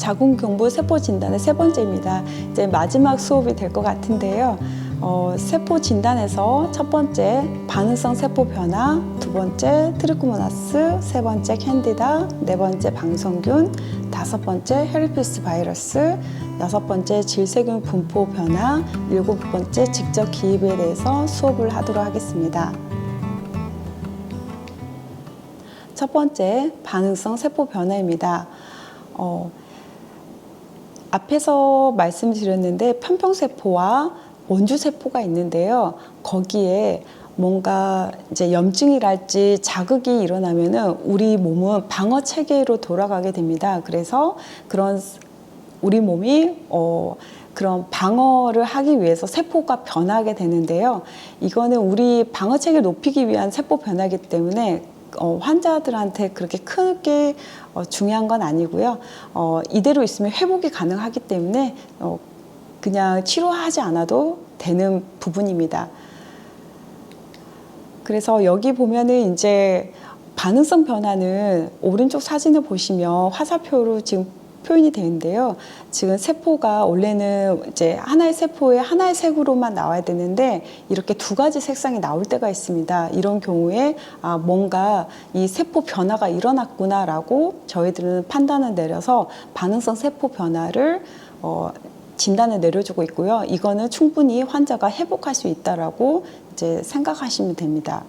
자궁경부 세포 진단의 세 번째입니다. 이제 마지막 수업이 될 것 같은데요. 세포 진단에서 첫 번째 반응성 세포 변화, 두 번째 트리코모나스, 세 번째 캔디다, 네 번째 방성균, 다섯 번째 헤르피스 바이러스, 여섯 번째 질세균 분포 변화, 일곱 번째 직접 기입에 대해서 수업을 하도록 하겠습니다. 첫 번째 반응성 세포 변화입니다. 앞에서 말씀드렸는데 편평세포와 원주세포가 있는데요. 거기에 뭔가 이제 염증이랄지 자극이 일어나면은 우리 몸은 방어 체계로 돌아가게 됩니다. 그래서 그런 우리 몸이 그런 방어를 하기 위해서 세포가 변하게 되는데요. 이거는 우리 방어 체계를 높이기 위한 세포 변화이기 때문에 환자들한테 그렇게 크게 중요한 건 아니고요. 이대로 있으면 회복이 가능하기 때문에 그냥 치료하지 않아도 되는 부분입니다. 그래서 여기 보면은 이제 반응성 변화는 오른쪽 사진을 보시면 화살표로 지금 표현이 되는데요. 지금 세포가 원래는 이제 하나의 세포에 하나의 색으로만 나와야 되는데 이렇게 두 가지 색상이 나올 때가 있습니다. 이런 경우에 뭔가 이 세포 변화가 일어났구나라고 저희들은 판단을 내려서 반응성 세포 변화를 진단을 내려주고 있고요. 이거는 충분히 환자가 회복할 수 있다라고 이제 생각하시면 됩니다.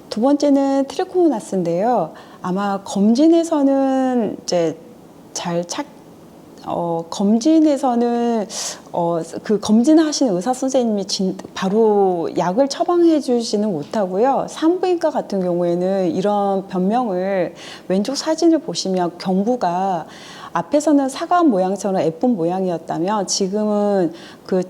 두 번째는 트리코모나스인데요. 아마 검진에서는 이제 검진에서는 그 검진하신 의사 선생님이 바로 약을 처방해 주지는 못하고요. 산부인과 같은 경우에는 이런 변명을 왼쪽 사진을 보시면 경부가 앞에서는 사과 모양처럼 예쁜 모양이었다면 지금은 그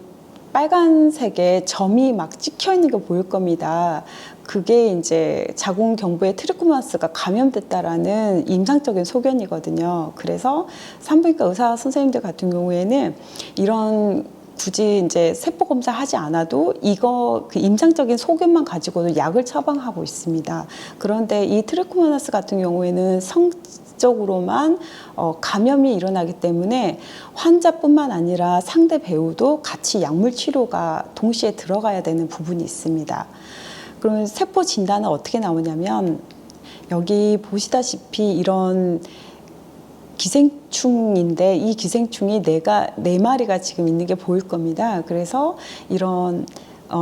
빨간색에 점이 막 찍혀 있는 게 보일 겁니다. 그게 이제 자궁경부에 트리코모나스가 감염됐다라는 임상적인 소견이거든요. 그래서 산부인과 의사 선생님들 같은 경우에는 이런 굳이 이제 세포 검사하지 않아도 그 임상적인 소견만 가지고도 약을 처방하고 있습니다. 그런데 이 트리코모나스 같은 경우에는 성적으로만 감염이 일어나기 때문에 환자뿐만 아니라 상대 배우도 같이 약물 치료가 동시에 들어가야 되는 부분이 있습니다. 그러면 세포 진단은 어떻게 나오냐면 여기 보시다시피 이런 기생충인데 이 기생충이 네 마리가 지금 있는 게 보일 겁니다. 그래서 이런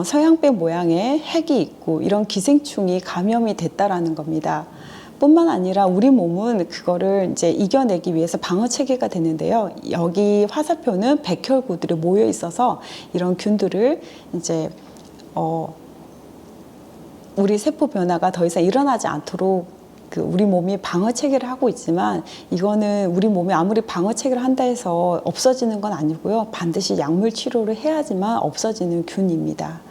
서양배 모양의 핵이 있고 이런 기생충이 감염이 됐다라는 겁니다. 뿐만 아니라 우리 몸은 그거를 이제 이겨내기 위해서 방어 체계가 되는데요. 여기 화살표는 백혈구들이 모여 있어서 이런 균들을 이제 우리 세포 변화가 더 이상 일어나지 않도록 우리 몸이 방어 체계를 하고 있지만 이거는 우리 몸이 아무리 방어 체계를 한다 해서 없어지는 건 아니고요. 반드시 약물 치료를 해야지만 없어지는 균입니다.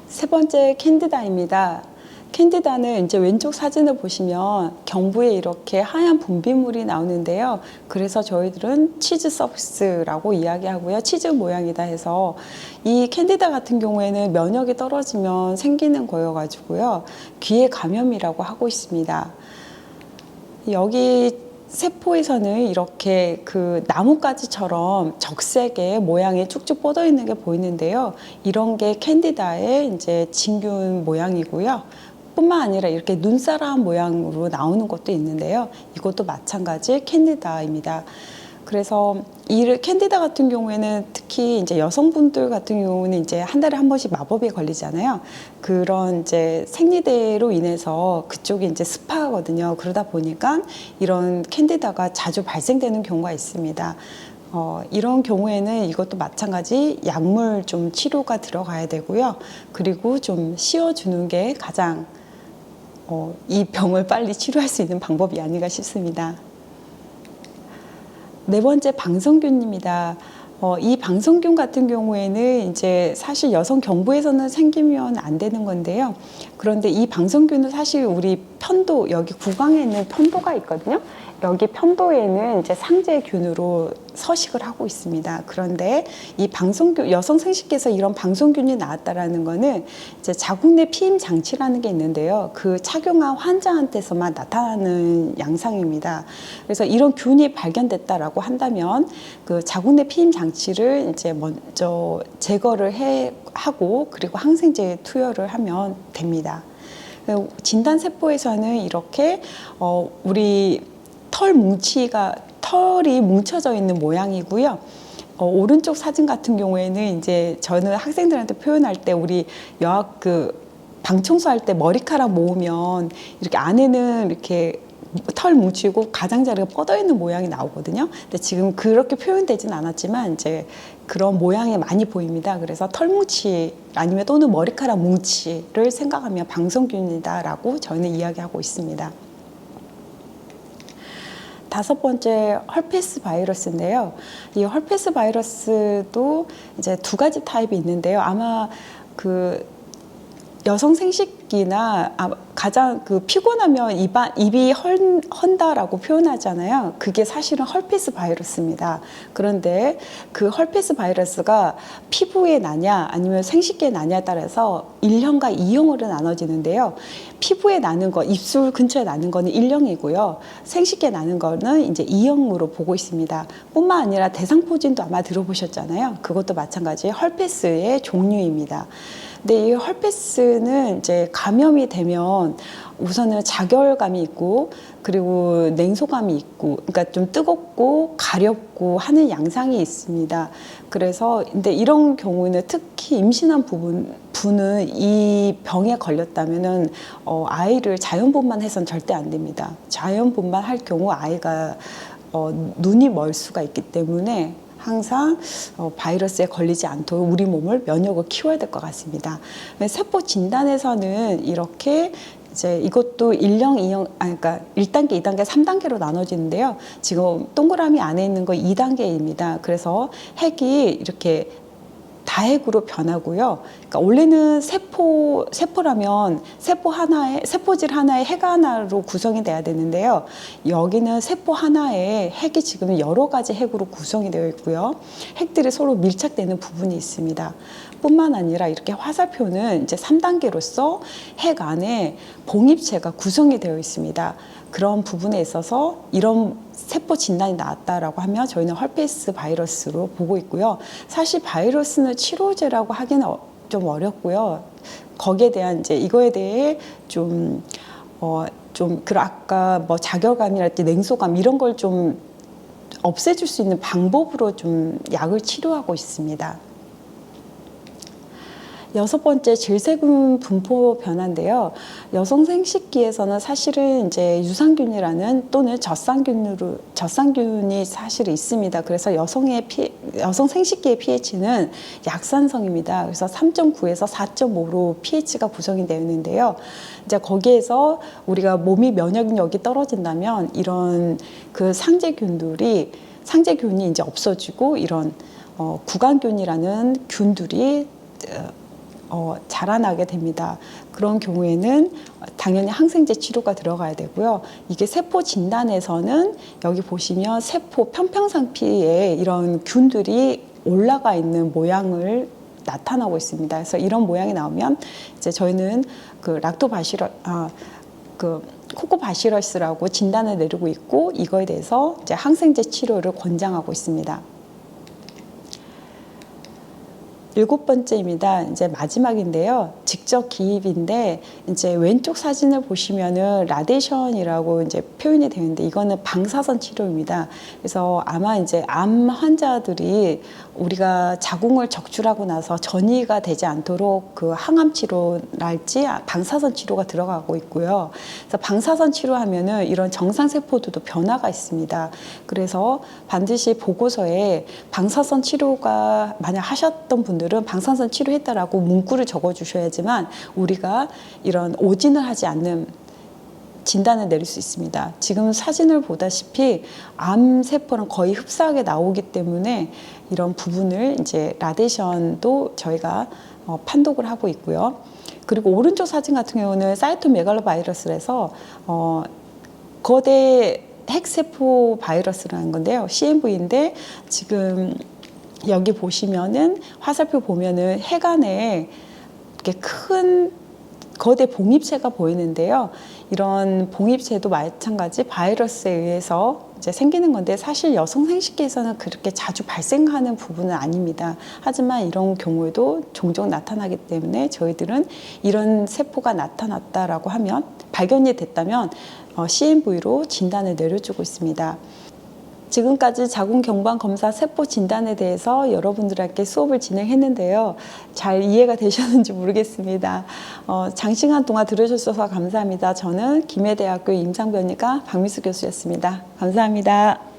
세 번째 캔디다입니다. 캔디다는 이제 왼쪽 사진을 보시면 경부에 이렇게 하얀 분비물이 나오는데요. 그래서 저희들은 치즈 서비스라고 이야기하고요. 치즈 모양이다 해서 이 캔디다 같은 경우에는 면역이 떨어지면 생기는 거여가지고요. 귀의 감염이라고 하고 있습니다. 여기 세포에서는 이렇게 그 나뭇가지처럼 적색의 모양이 쭉쭉 뻗어 있는 게 보이는데요. 이런 게 캔디다의 이제 진균 모양이고요. 뿐만 아니라 이렇게 눈사람 모양으로 나오는 것도 있는데요. 이것도 마찬가지 캔디다입니다. 그래서 이 캔디다 같은 경우에는 특히 이제 여성분들 같은 경우는 이제 한 달에 한 번씩 마법에 걸리잖아요. 그런 이제 생리대로 인해서 그쪽이 이제 습하거든요. 그러다 보니까 이런 캔디다가 자주 발생되는 경우가 있습니다. 이런 경우에는 이것도 마찬가지 약물 좀 치료가 들어가야 되고요. 그리고 좀 씌워주는 게 가장 이 병을 빨리 치료할 수 있는 방법이 아닌가 싶습니다. 네 번째 방성균입니다. 이 방성균 같은 경우에는 이제 사실 여성 경부에서는 생기면 안 되는 건데요. 그런데 이 방성균은 사실 우리 편도, 여기 구강에 있는 편도가 있거든요. 여기 편도에는 이제 상재균으로 서식을 하고 있습니다. 그런데 이 여성 생식기에서 이런 방송균이 나왔다라는 거는 이제 자궁 내 피임 장치라는 게 있는데요. 그 착용한 환자한테서만 나타나는 양상입니다. 그래서 이런 균이 발견됐다라고 한다면 그 자궁 내 피임 장치를 이제 먼저 제거를 하고 그리고 항생제 투여를 하면 됩니다. 진단세포에서는 이렇게 우리 털이 뭉쳐져 있는 모양이고요. 오른쪽 사진 같은 경우에는 이제 저는 학생들한테 표현할 때 우리 여학 방청소할 때 머리카락 모으면 이렇게 안에는 이렇게 털 뭉치고 가장자리가 뻗어 있는 모양이 나오거든요. 근데 지금 그렇게 표현되진 않았지만 이제 그런 모양이 많이 보입니다. 그래서 털뭉치 아니면 또는 머리카락 뭉치를 생각하면 방송균이다라고 저희는 이야기하고 있습니다. 다섯 번째 헐페스 바이러스인데요. 이 헐페스 바이러스도 이제 두 가지 타입이 있는데요. 아마 그 여성 생식기나 가장 피곤하면 입이 헌다라고 표현하잖아요. 그게 사실은 헐페스 바이러스입니다. 그런데 그 헐페스 바이러스가 피부에 나냐 아니면 생식기에 나냐에 따라서 1형과 2형으로 나눠지는데요. 피부에 나는 거, 입술 근처에 나는 거는 1형이고요. 생식기에 나는 거는 이제 2형으로 보고 있습니다. 뿐만 아니라 대상포진도 아마 들어보셨잖아요. 그것도 마찬가지 헐페스의 종류입니다. 근데 이 헐페스는 이제 감염이 되면 우선은 자결감이 있고 그리고 냉소감이 있고 그러니까 좀 뜨겁고 가렵고 하는 양상이 있습니다. 그래서 근데 이런 경우는 특히 임신한 부부는 이 병에 걸렸다면은 아이를 자연분만 해서는 절대 안 됩니다. 자연분만 할 경우 아이가 눈이 멀 수가 있기 때문에 항상 바이러스에 걸리지 않도록 우리 몸을 면역을 키워야 될 것 같습니다. 세포 진단에서는 이렇게 이제 이것도 1형, 2형, 그러니까 1단계, 2단계, 3단계로 나눠지는데요. 지금 동그라미 안에 있는 거 2단계입니다. 그래서 핵이 이렇게 다핵으로 변하고요. 그러니까 원래는 세포라면 세포질 하나에 핵 하나로 구성이 돼야 되는데요. 여기는 세포 하나에 핵이 지금 여러 가지 핵으로 구성이 되어 있고요. 핵들이 서로 밀착되는 부분이 있습니다. 뿐만 아니라 이렇게 화살표는 이제 3단계로서 핵 안에 봉입체가 구성이 되어 있습니다. 그런 부분에 있어서 이런 세포 진단이 나왔다라고 하면 저희는 헐페스 바이러스로 보고 있고요. 사실 바이러스는 치료제라고 하기는 좀 어렵고요. 거기에 대한 이제 이거에 대해 아까 뭐 자결감이랄지 냉소감 이런 걸 좀 없애줄 수 있는 방법으로 좀 약을 치료하고 있습니다. 여섯 번째 질세균 분포 변화인데요. 여성 생식기에서는 사실은 이제 유산균이라는 또는 젖산균이 사실 있습니다. 그래서 여성 생식기의 pH는 약산성입니다. 그래서 3.9에서 4.5로 pH가 구성이 되어 있는데요. 이제 거기에서 우리가 몸이 면역력이 떨어진다면 이런 그 상재균이 이제 없어지고 이런 구강균이라는 균들이 자라나게 됩니다. 그런 경우에는 당연히 항생제 치료가 들어가야 되고요. 이게 세포 진단에서는 여기 보시면 세포 편평상피에 이런 균들이 올라가 있는 모양을 나타나고 있습니다. 그래서 이런 모양이 나오면 이제 저희는 코코바시러스라고 진단을 내리고 있고 이거에 대해서 이제 항생제 치료를 권장하고 있습니다. 일곱 번째입니다. 이제 마지막인데요. 직접 기입인데 이제 왼쪽 사진을 보시면은 라디에이션이라고 이제 표현이 되는데 이거는 방사선 치료입니다. 그래서 아마 이제 암 환자들이 우리가 자궁을 적출하고 나서 전이가 되지 않도록 그 항암 치료랄지 방사선 치료가 들어가고 있고요. 그래서 방사선 치료하면은 이런 정상 세포들도 변화가 있습니다. 그래서 반드시 보고서에 방사선 치료가 만약 하셨던 분들은 방사선 치료했다라고 문구를 적어 주셔야지만 우리가 이런 오진을 하지 않는 진단을 내릴 수 있습니다. 지금 사진을 보다시피 암세포랑 거의 흡사하게 나오기 때문에 이런 부분을 이제 라디에이션도 저희가 판독을 하고 있고요. 그리고 오른쪽 사진 같은 경우는 사이토메갈로바이러스라서 거대 핵세포 바이러스라는 건데요. CMV인데 지금 여기 보시면은 화살표 보면은 해간에 이렇게 큰 거대 봉입체가 보이는데요. 이런 봉입체도 마찬가지 바이러스에 의해서 이제 생기는 건데 사실 여성 생식기에서는 그렇게 자주 발생하는 부분은 아닙니다. 하지만 이런 경우에도 종종 나타나기 때문에 저희들은 이런 세포가 나타났다라고 하면 발견이 됐다면 CMV로 진단을 내려주고 있습니다. 지금까지 자궁경부암 검사 세포 진단에 대해서 여러분들에게 수업을 진행했는데요. 잘 이해가 되셨는지 모르겠습니다. 장시간 동안 들으셔서 감사합니다. 저는 김해대학교 임상변이과 박미수 교수였습니다. 감사합니다.